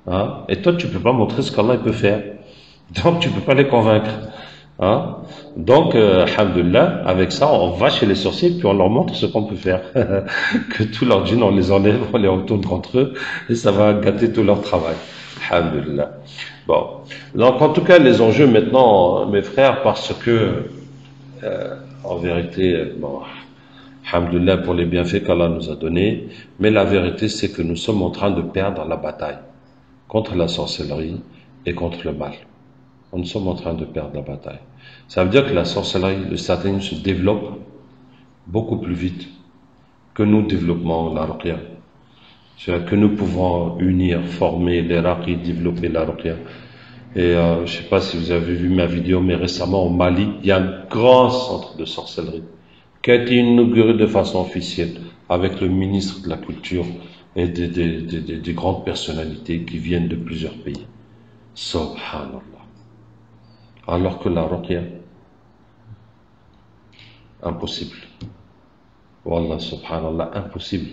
Hein? Et toi, tu peux pas montrer ce qu'Allah peut faire. Donc, tu peux pas les convaincre. Hein? Donc, alhamdulillah, avec ça, on va chez les sorciers, puis on leur montre ce qu'on peut faire. Que tous leurs djinns, on les enlève, on les retourne contre eux, et ça va gâter tout leur travail. Alhamdulillah. Bon. Donc, en tout cas, les enjeux maintenant, mes frères, parce que, en vérité, bon, alhamdulillah pour les bienfaits qu'Allah nous a donnés, mais la vérité, c'est que nous sommes en train de perdre la bataille contre la sorcellerie et contre le mal. Nous sommes en train de perdre la bataille. Ça veut dire que la sorcellerie, le satanisme se développe beaucoup plus vite que nous développons la ruqya. C'est-à-dire que nous pouvons unir, former les raqis, développer la ruqya. Et je ne sais pas si vous avez vu ma vidéo, mais récemment au Mali, il y a un grand centre de sorcellerie qui a été inauguré de façon officielle avec le ministre de la Culture et des grandes personnalités qui viennent de plusieurs pays. Subhanallah. Alors que la ruqya, impossible. Wallah, subhanallah, impossible.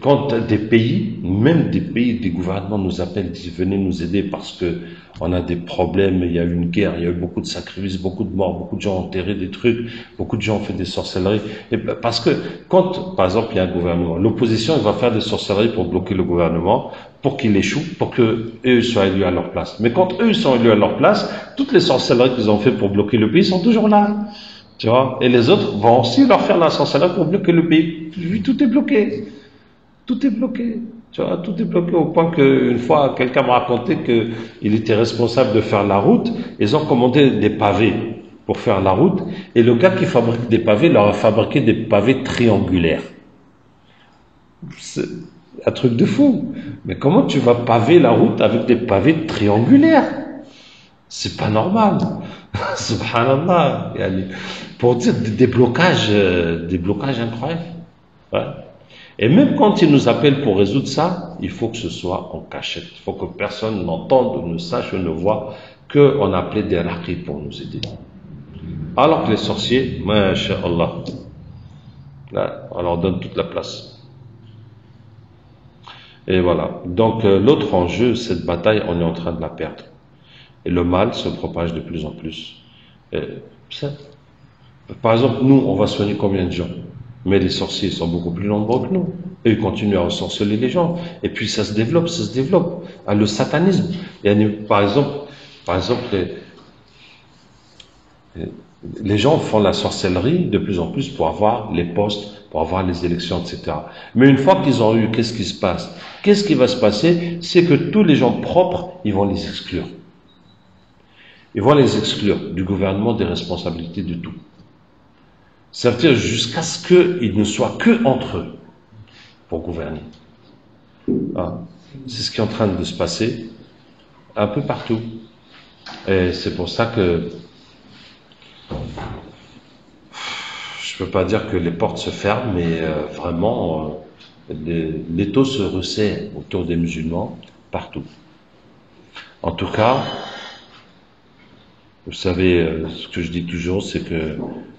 Quand des pays, même des pays, des gouvernements nous appellent, disent venez nous aider parce que on a des problèmes, il y a eu une guerre, il y a eu beaucoup de sacrifices, beaucoup de morts, beaucoup de gens ont enterré des trucs, beaucoup de gens ont fait des sorcelleries. Et parce que quand, par exemple, il y a un gouvernement, l'opposition va faire des sorcelleries pour bloquer le gouvernement, pour qu'il échoue, pour que eux soient élus à leur place. Mais quand eux sont élus à leur place, toutes les sorcelleries qu'ils ont fait pour bloquer le pays sont toujours là. Tu vois, et les autres vont aussi leur faire la sorcellerie pour bloquer le pays. Tout est bloqué. Tout est bloqué. Tu vois, tout est bloqué au point qu'une fois, quelqu'un m'a raconté qu'il était responsable de faire la route. Ils ont commandé des pavés pour faire la route. Et le gars qui fabrique des pavés leur a fabriqué des pavés triangulaires. C'est un truc de fou. Mais comment tu vas paver la route avec des pavés triangulaires? C'est pas normal. Subhanallah. Pour dire des blocages incroyables. Ouais. Et même quand ils nous appellent pour résoudre ça, il faut que ce soit en cachette. Il faut que personne n'entende, ne sache ou ne voit qu'on appelait des raqis pour nous aider. Alors que les sorciers, masha'Allah, là, on leur donne toute la place. Et voilà. Donc l'autre enjeu, cette bataille, on est en train de la perdre. Et le mal se propage de plus en plus. Par exemple, nous, on va soigner combien de gens? Mais les sorciers sont beaucoup plus nombreux que nous. Et ils continuent à ensorceler les gens. Et puis ça se développe, ça se développe. Ah, le satanisme. Par exemple, les gens font la sorcellerie de plus en plus pour avoir les postes, pour avoir les élections, etc. Mais une fois qu'ils ont eu, qu'est-ce qui se passe? Qu'est-ce qui va se passer? C'est que tous les gens propres, ils vont les exclure. Ils vont les exclure du gouvernement, des responsabilités, de tout. Ça veut dire jusqu'à ce qu'ils ne soient que entre eux pour gouverner. Ah, c'est ce qui est en train de se passer un peu partout. Et c'est pour ça que je peux pas dire que les portes se ferment, mais vraiment l'étau se resserre autour des musulmans partout. En tout cas, vous savez, ce que je dis toujours, c'est que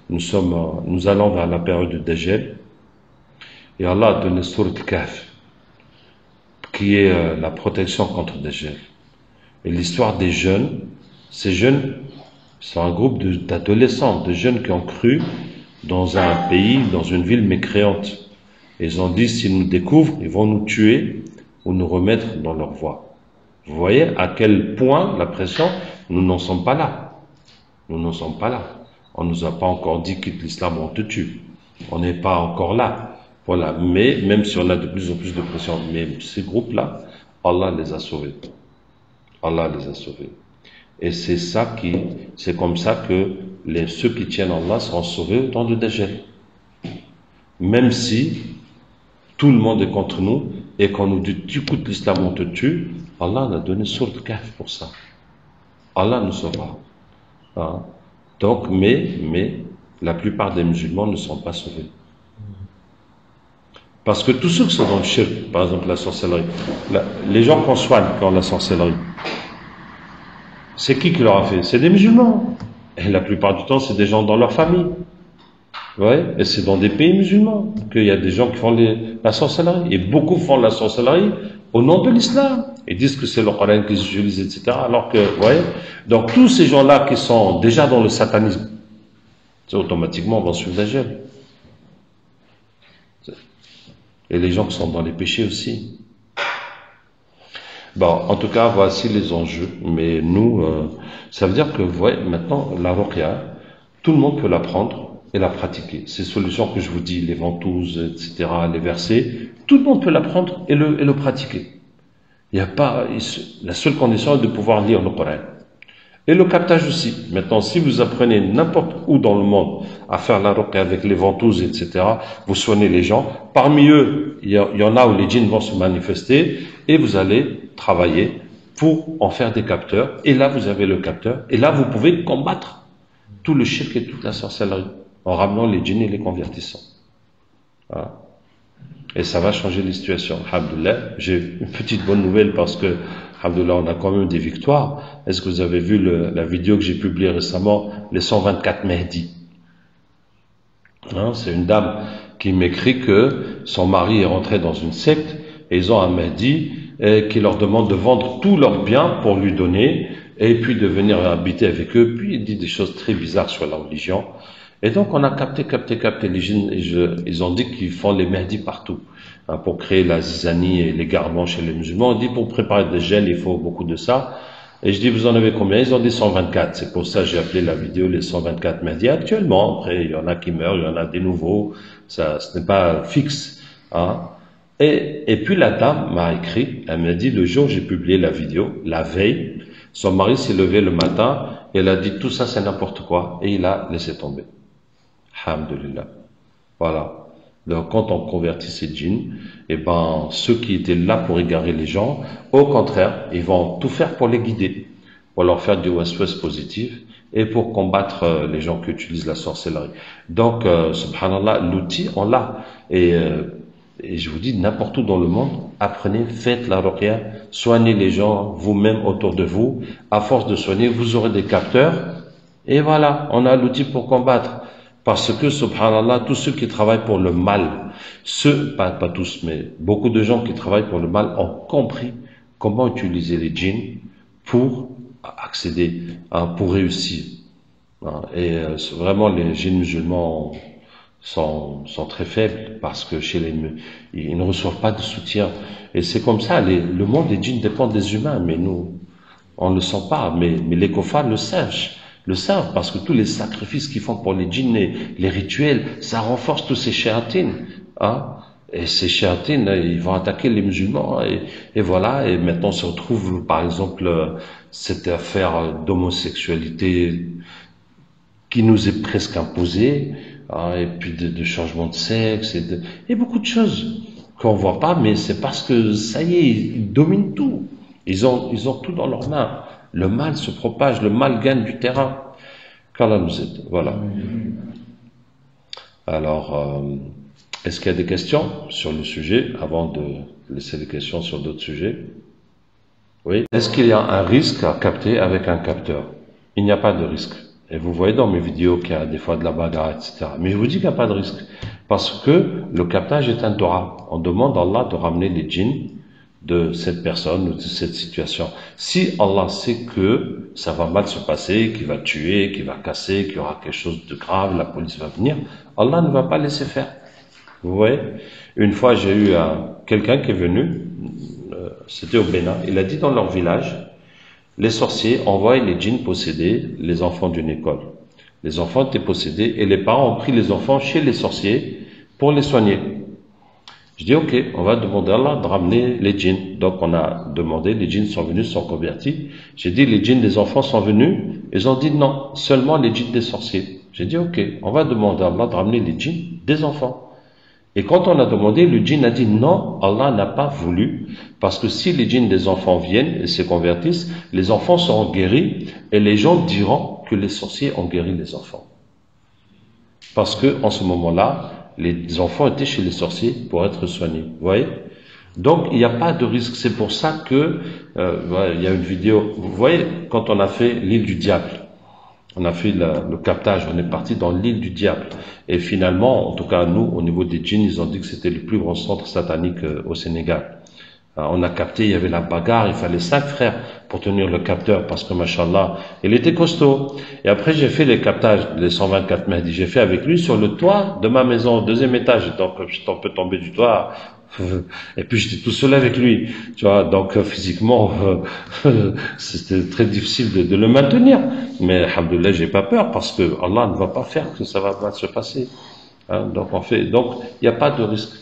nous allons vers la période de Dajjal, et Allah a donné Sourate Al-Kahf, qui est la protection contre Dajjal. Et l'histoire des jeunes, ces jeunes sont un groupe d'adolescents, de jeunes qui ont cru dans un pays, dans une ville mécréante. Et ils ont dit, s'ils nous découvrent, ils vont nous tuer ou nous remettre dans leur voie. Vous voyez à quel point la pression, nous n'en sommes pas là. Nous n'en sommes pas là. On ne nous a pas encore dit quitte l'islam, on te tue. On n'est pas encore là. Voilà. Mais même si on a de plus en plus de pression, mais ces groupes-là, Allah les a sauvés. Allah les a sauvés. Et c'est comme ça que ceux qui tiennent Allah seront sauvés dans le Dajjal. Même si tout le monde est contre nous et qu'on nous dit tu quittes l'islam, on te tue, Allah a donné Sourate Al-Kahf pour ça. Allah nous sauvera. Hein? Donc, mais la plupart des musulmans ne sont pas sauvés. Parce que tous ceux qui sont dans le shirk, par exemple la sorcellerie, les gens qu'on soigne qui ont la sorcellerie, c'est qui leur a fait? C'est des musulmans. Et la plupart du temps, c'est des gens dans leur famille. Ouais, et c'est dans des pays musulmans qu'il y a des gens qui font la sorcellerie. Et beaucoup font la sorcellerie au nom de l'islam. Ils disent que c'est le Coran qu'ils utilisent, etc. Alors que, vous voyez, donc tous ces gens-là qui sont déjà dans le satanisme, automatiquement vont suivre Dajjal. Et les gens qui sont dans les péchés aussi. Bon, en tout cas, voici les enjeux. Mais nous, ça veut dire que, vous voyez, maintenant, la ruqya, tout le monde peut la prendre et la pratiquer. Ces solutions que je vous dis, les ventouses, etc., les versets, tout le monde peut la prendre et le pratiquer. Il n'y a pas, la seule condition est de pouvoir lire le Coran. Et le captage aussi. Maintenant, si vous apprenez n'importe où dans le monde à faire la ruqya avec les ventouses, etc., vous soignez les gens. Parmi eux, il y en a où les djinns vont se manifester et vous allez travailler pour en faire des capteurs. Et là, vous avez le capteur. Et là, vous pouvez combattre tout le shirk et toute la sorcellerie en ramenant les djinns et les convertissant. Voilà. Et ça va changer les situations. Alhamdoulilah, j'ai une petite bonne nouvelle parce que, alhamdoulilah, on a quand même des victoires. Est-ce que vous avez vu la vidéo que j'ai publiée récemment, les 124 Mehdi? Hein, c'est une dame qui m'écrit que son mari est rentré dans une secte et ils ont un Mehdi qui leur demande de vendre tous leurs biens pour lui donner et puis de venir habiter avec eux. Puis il dit des choses très bizarres sur la religion. Et donc on a capté les jeunes, et ils ont dit qu'ils font les Mehdi partout, hein, pour créer la zizanie et l'égarement chez les musulmans. On dit pour préparer des gels, il faut beaucoup de ça. Et je dis, vous en avez combien? Ils ont dit 124. C'est pour ça que j'ai appelé la vidéo les 124 Mehdi. Actuellement, après, il y en a qui meurent, il y en a des nouveaux. Ça, ce n'est pas fixe, hein. Et puis la dame m'a écrit, elle m'a dit, le jour où j'ai publié la vidéo, la veille, son mari s'est levé le matin, et elle a dit, tout ça c'est n'importe quoi, et il a laissé tomber. Alhamdulillah. Voilà. Donc, quand on convertit ces djinns, eh ben, ceux qui étaient là pour égarer les gens, au contraire, ils vont tout faire pour les guider, pour leur faire du waswas positif et pour combattre les gens qui utilisent la sorcellerie. Donc, subhanallah, l'outil, on l'a. Et je vous dis, n'importe où dans le monde, apprenez, faites la ruqya, soignez les gens vous-même autour de vous. À force de soigner, vous aurez des capteurs. Et voilà, on a l'outil pour combattre. Parce que, subhanallah, tous ceux qui travaillent pour le mal, pas tous, mais beaucoup de gens qui travaillent pour le mal ont compris comment utiliser les djinns pour accéder, hein, pour réussir. Hein. Et vraiment, les djinns musulmans sont très faibles parce que ils ne reçoivent pas de soutien. Et c'est comme ça, le monde des djinns dépend des humains, mais nous, on ne le sent pas, mais les kuffars le savent parce que tous les sacrifices qu'ils font pour les djinns, les rituels, ça renforce tous ces shéatines, hein. Et ces shéatines, ils vont attaquer les musulmans, et voilà, et maintenant on se retrouve, par exemple, cette affaire d'homosexualité qui nous est presque imposée, hein, et puis de changement de sexe, et beaucoup de choses qu'on voit pas, mais c'est parce que, ça y est, ils dominent tout. Ils ont tout dans leurs mains. Le mal se propage, le mal gagne du terrain. Qu'Allah nous aide. Voilà. Alors, est-ce qu'il y a des questions sur le sujet avant de laisser les questions sur d'autres sujets? Oui. Est-ce qu'il y a un risque à capter avec un capteur? Il n'y a pas de risque. Et vous voyez dans mes vidéos qu'il y a des fois de la bagarre, etc. Mais je vous dis qu'il n'y a pas de risque. Parce que le captage est un dua. On demande à Allah de ramener les djinns de cette personne ou de cette situation. Si Allah sait que ça va mal se passer, qu'il va tuer, qu'il va casser, qu'il y aura quelque chose de grave, la police va venir, Allah ne va pas laisser faire. Vous voyez? Une fois, j'ai eu quelqu'un qui est venu, c'était au Bénin, il a dit dans leur village, les sorciers envoient les djinns posséder les enfants d'une école. Les enfants étaient possédés et les parents ont pris les enfants chez les sorciers pour les soigner. Je dis, ok, on va demander à Allah de ramener les djinns. Donc on a demandé, les djinns sont venus, sont convertis. J'ai dit, les djinns des enfants sont venus. Ils ont dit non, seulement les djinns des sorciers. J'ai dit, ok, on va demander à Allah de ramener les djinns des enfants. Et quand on a demandé, le djinn a dit non, Allah n'a pas voulu, parce que si les djinns des enfants viennent et se convertissent, les enfants seront guéris et les gens diront que les sorciers ont guéri les enfants. Parce que en ce moment-là, les enfants étaient chez les sorciers pour être soignés. Vous voyez? Donc, il n'y a pas de risque. C'est pour ça que, il y a une vidéo. Vous voyez, quand on a fait l'île du diable, on a fait le captage, on est parti dans l'île du diable. Et finalement, en tout cas, nous, au niveau des djinns, ils ont dit que c'était le plus grand centre satanique au Sénégal. On a capté, il y avait la bagarre, il fallait 5 frères pour tenir le capteur, parce que, machallah, il était costaud. Et après, j'ai fait les captages, les 124 Mehdi, j'ai fait avec lui sur le toit de ma maison, au 2e étage. Donc, j'étais un peu tombé du toit, et puis j'étais tout seul avec lui, tu vois. Donc, physiquement, c'était très difficile de le maintenir. Mais, alhamdoulilah, j'ai pas peur, parce que Allah ne va pas faire que ça va mal se passer. Hein, donc, il n'y a pas de risque.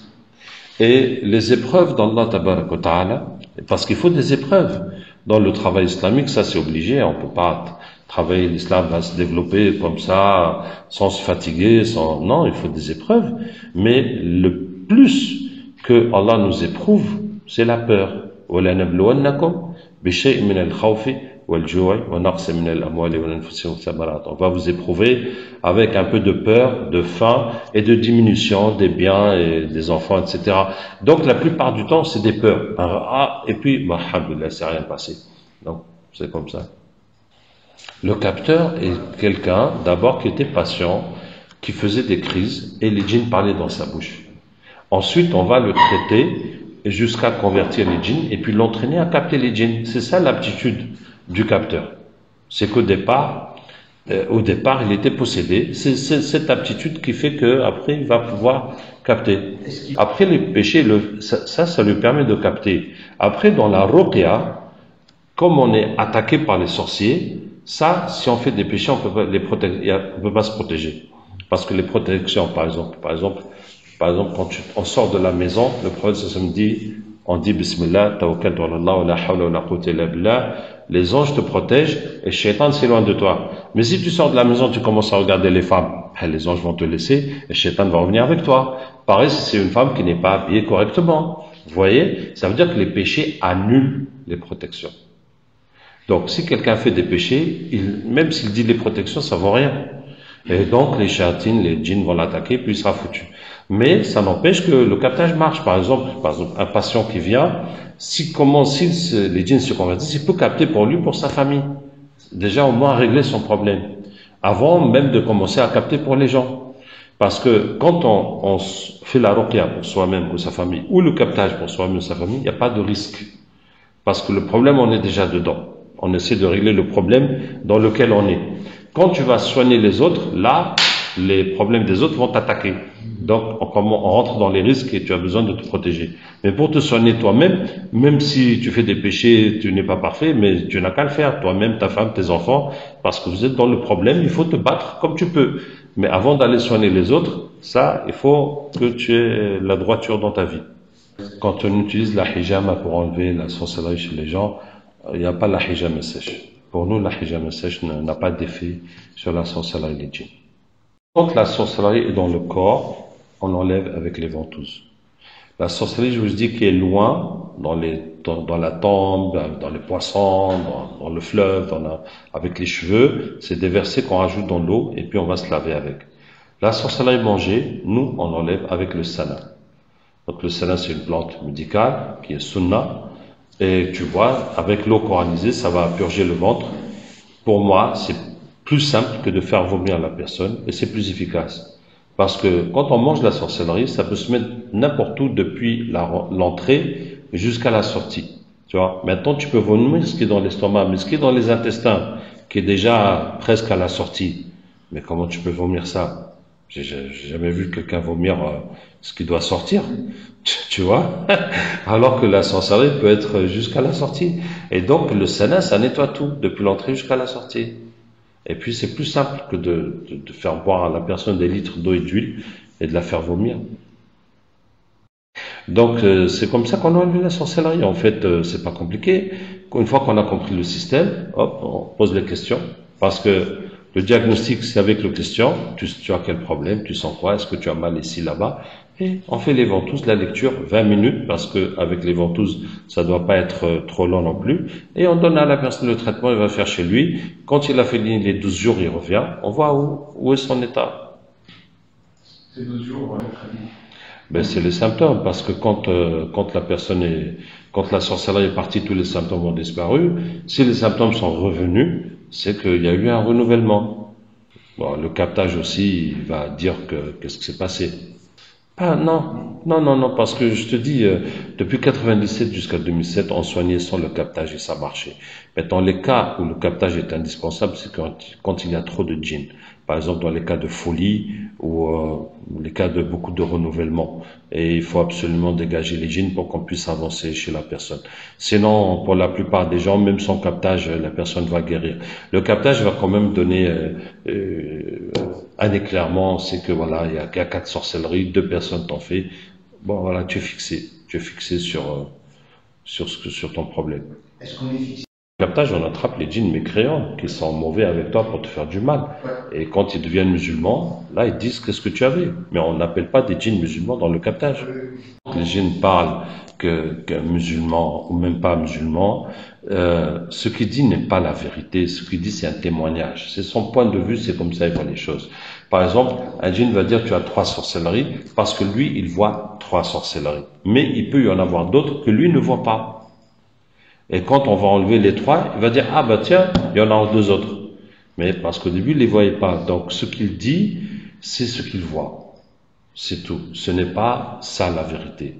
Et les épreuves d'Allah tabaraka wa ta'ala, parce qu'il faut des épreuves dans le travail islamique, ça c'est obligé, on peut pas travailler, l'islam va se développer comme ça, sans se fatiguer, non, il faut des épreuves, mais le plus que Allah nous éprouve, c'est la peur. وَلَنَبْلُوَنَّكُمْ بِشَيْءٍ مِنَ الْخَوْفِ On va vous éprouver avec un peu de peur, de faim et de diminution des biens et des enfants, etc. Donc la plupart du temps, c'est des peurs. Et puis, alhamdoulilah, c'est rien passé. Donc, c'est comme ça. Le capteur est quelqu'un, d'abord, qui était patient, qui faisait des crises, et les djinns parlaient dans sa bouche. Ensuite, on va le traiter jusqu'à convertir les djinns, et puis l'entraîner à capter les djinns. C'est ça l'aptitude du capteur. C'est qu'au départ, il était possédé. C'est cette aptitude qui fait qu'après, il va pouvoir capter. Après, les péchés, ça lui permet de capter. Après, dans la ruqya, comme on est attaqué par les sorciers, ça, si on fait des péchés, on peut pas se protéger. Parce que les protections, par exemple, quand on sort de la maison, le prophète ça me dit, on dit Bismillah, tawakkaltu ala Allah, wa la hawla wa la quwwata illa billah, les anges te protègent et le shaitan s'éloigne de toi. Mais si tu sors de la maison, tu commences à regarder les femmes, les anges vont te laisser et le shaitan va revenir avec toi. Pareil, si c'est une femme qui n'est pas habillée correctement. Vous voyez, ça veut dire que les péchés annulent les protections. Donc, si quelqu'un fait des péchés, même s'il dit les protections, ça vaut rien. Et donc, les chatines, les djinns vont l'attaquer, puis il sera foutu. Mais ça n'empêche que le captage marche. Par exemple, un patient qui vient, si les djinns se convertissent, il peut capter pour lui, pour sa famille. Déjà, au moins, régler son problème. Avant même de commencer à capter pour les gens. Parce que quand on fait la ruqya pour soi-même ou sa famille, ou le captage pour soi-même ou sa famille, il n'y a pas de risque. Parce que le problème, on est déjà dedans. On essaie de régler le problème dans lequel on est. Quand tu vas soigner les autres, là, les problèmes des autres vont t'attaquer. Donc, on rentre dans les risques et tu as besoin de te protéger. Mais pour te soigner toi-même, même si tu fais des péchés, tu n'es pas parfait, mais tu n'as qu'à le faire, toi-même, ta femme, tes enfants, parce que vous êtes dans le problème, il faut te battre comme tu peux. Mais avant d'aller soigner les autres, ça, il faut que tu aies la droiture dans ta vie. Quand on utilise la hijama pour enlever la sorcellerie chez les gens, il n'y a pas la hijama sèche. Pour nous, la hijama sèche n'a pas d'effet sur la sorcellerie des djinns. Quand la sorcellerie est dans le corps, on enlève avec les ventouses. La sorcellerie, je vous dis, qui est loin, dans la tombe, dans les poissons, dans le fleuve, avec les cheveux, c'est des versets qu'on rajoute dans l'eau et puis on va se laver avec. La sorcellerie mangée, nous, on enlève avec le sana. Donc le sana, c'est une plante médicale qui est sunna. Et tu vois, avec l'eau coranisée, ça va purger le ventre. Pour moi, c'est plus simple que de faire vomir la personne et c'est plus efficace. Parce que quand on mange la sorcellerie, ça peut se mettre n'importe où depuis l'entrée jusqu'à la sortie. Tu vois, maintenant tu peux vomir ce qui est dans l'estomac, mais ce qui est dans les intestins, qui est déjà presque à la sortie. Mais comment tu peux vomir ça? J'ai jamais vu quelqu'un vomir ce qui doit sortir. Tu vois? Alors que la sorcellerie peut être jusqu'à la sortie. Et donc le sana, ça nettoie tout, depuis l'entrée jusqu'à la sortie. Et puis c'est plus simple que de faire boire à la personne des litres d'eau et d'huile et de la faire vomir. Donc c'est comme ça qu'on a enlevé la sorcellerie. En fait, c'est pas compliqué. Une fois qu'on a compris le système, hop, on pose les questions. Parce que le diagnostic, c'est avec les questions. Tu as quel problème? Tu sens quoi? Est-ce que tu as mal ici, là-bas? Et on fait les ventouses, la lecture, 20 minutes, parce que avec les ventouses, ça doit pas être trop long non plus. Et on donne à la personne le traitement, il va faire chez lui. Quand il a fait les 12 jours, il revient. On voit où est son état. C'est 12 jours, ouais. Ben, c'est les symptômes, parce que quand la sorcellerie est partie, tous les symptômes ont disparu. Si les symptômes sont revenus, c'est qu'il y a eu un renouvellement. Bon, le captage aussi, il va dire qu'est-ce qui s'est passé. Ah non, parce que je te dis, depuis 97 jusqu'à 2007, on soignait sans le captage et ça marchait. Mais dans les cas où le captage est indispensable, c'est quand il y a trop de djinns. Par exemple, dans les cas de folie ou les cas de beaucoup de renouvellement. Et il faut absolument dégager les djinns pour qu'on puisse avancer chez la personne. Sinon, pour la plupart des gens, même sans captage, la personne va guérir. Le captage va quand même donner un éclairement, c'est que voilà, il y a 4 sorcelleries, 2 personnes t'en fait. Bon, voilà, tu es fixé sur ton problème. Est-ce qu'on est fixé? Captage, on attrape les djinns mécréants qui sont mauvais avec toi pour te faire du mal. Et quand ils deviennent musulmans, là ils disent qu'est-ce que tu avais. Mais on n'appelle pas des djinns musulmans dans le captage. Les djinns parlent qu'un musulman ou même pas musulman, ce qu'il dit n'est pas la vérité, ce qu'il dit c'est un témoignage, c'est son point de vue, c'est comme ça il voit les choses. Par exemple, un djinn va dire tu as 3 sorcelleries, parce que lui il voit 3 sorcelleries, mais il peut y en avoir d'autres que lui ne voit pas. Et quand on va enlever les 3, il va dire ah bah tiens, il y en a 2 autres, mais parce qu'au début il les voyait pas. Donc ce qu'il dit, c'est ce qu'il voit, c'est tout, ce n'est pas ça la vérité.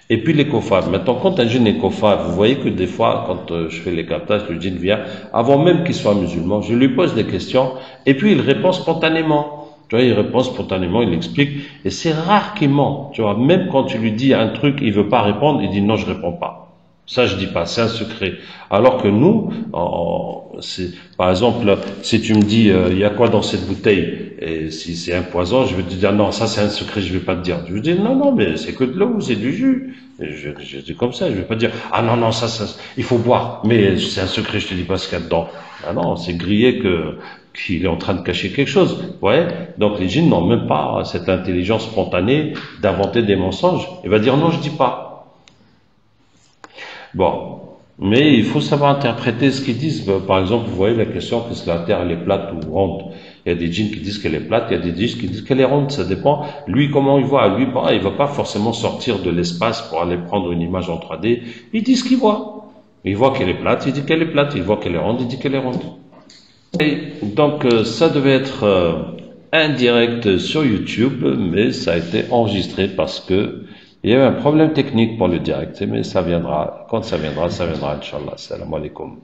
Et puis les kofars. Maintenant, quand un djinn est kofar, vous voyez que des fois, quand je fais les captages, le djinn vient, avant même qu'il soit musulman, je lui pose des questions, et puis il répond spontanément. Tu vois, il répond spontanément, il explique, et c'est rare qu'il ment. Tu vois, même quand tu lui dis un truc, il veut pas répondre, il dit non, je réponds pas. Ça, je dis pas, c'est un secret. Alors que nous, par exemple, si tu me dis, il y a quoi dans cette bouteille, et si c'est un poison, je vais te dire, non, ça c'est un secret, je vais pas te dire. Je vais te dire, non, non, mais c'est que de l'eau, c'est du jus. Et je dis comme ça, je vais pas te dire, ah non, non, ça, il faut boire. Mais c'est un secret, je te dis pas ce qu'il y a dedans. Ah non, c'est grillé qu'il est en train de cacher quelque chose. Ouais. Donc les djinns n'ont même pas cette intelligence spontanée d'inventer des mensonges. Il va dire, non, je dis pas. Bon, mais il faut savoir interpréter ce qu'ils disent. Par exemple, vous voyez la question, est-ce que la Terre elle est plate ou ronde? Il y a des djinns qui disent qu'elle est plate, il y a des djinns qui disent qu'elle est ronde, ça dépend. Lui, comment il voit? Lui, il va pas forcément sortir de l'espace pour aller prendre une image en 3D. Il dit ce qu'il voit. Il voit qu'elle est plate, il dit qu'elle est plate. Il voit qu'elle est ronde, il dit qu'elle est ronde. Et donc, ça devait être indirect sur YouTube, mais ça a été enregistré parce que il y avait un problème technique pour le direct, mais ça viendra, quand ça viendra, Inch'Allah. Salam alaikum.